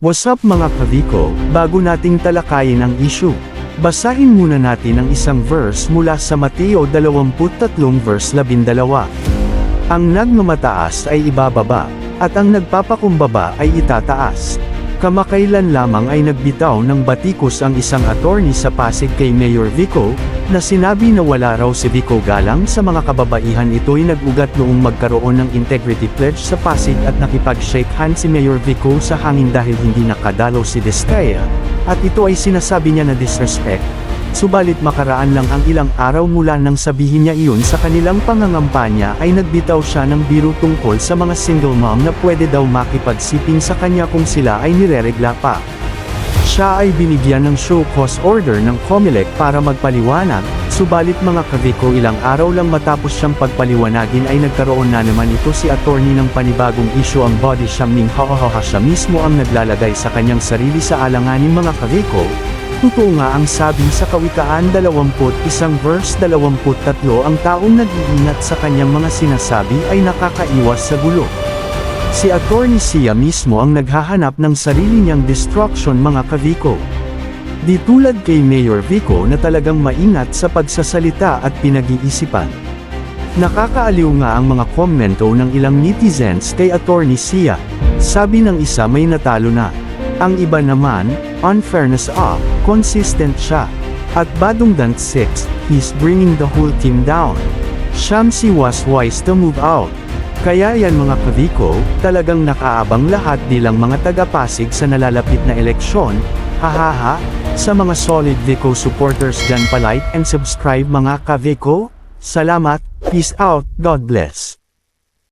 What's up mga kaviko, bago nating talakayin ang issue, basahin muna natin ang isang verse mula sa Mateo 23 verse 12. Ang nagmamataas ay ibababa, at ang nagpapakumbaba ay itataas. Kamakailan lamang ay nagbitaw ng batikos ang isang attorney sa Pasig kay Mayor Vico, na sinabi na wala raw si Vico galang sa mga kababaihan. Ito'y nag-ugat noong magkaroon ng integrity pledge sa Pasig at nakipag-shake hand si Mayor Vico sa hangin dahil hindi nakadalaw si Diskaya, at ito ay sinasabi niya na disrespect. Subalit makaraan lang ang ilang araw mula nang sabihin niya iyon sa kanilang pangangampanya ay nagbitaw siya ng biro tungkol sa mga single mom na pwede daw makipagsiping sa kanya kung sila ay nireregla pa. Siya ay binigyan ng show cause order ng COMELEC para magpaliwanag, subalit mga kaviko ilang araw lang matapos siyang pagpaliwanagin ay nagkaroon na naman ito si attorney ng panibagong issue. Ang body shaming. Siya mismo ang naglalagay sa kanyang sarili sa alanganin mga kaviko. Totoo nga ang sabi sa Kawikaan 21 verse 23, ang taong nag-iingat sa kanyang mga sinasabi ay nakakaiwas sa gulo. Si Attorney Sia mismo ang naghahanap ng sarili niyang destruction mga kaviko. Di tulad kay Mayor Vico na talagang maingat sa pagsasalita at pinag-iisipan. Nakakaaliw nga ang mga komento ng ilang netizens kay Attorney Sia. Sabi ng isa may natalo na. Ang iba naman, unfairness consistent siya. At Badungdant 6, he's bringing the whole team down. Shamsi was wise to move out. Kaya yan mga kaviko, talagang nakaabang lahat bilang mga taga-Pasig sa nalalapit na eleksyon. Hahaha, sa mga solid Vico supporters dyan, palike and subscribe mga kaviko. Salamat, peace out, God bless.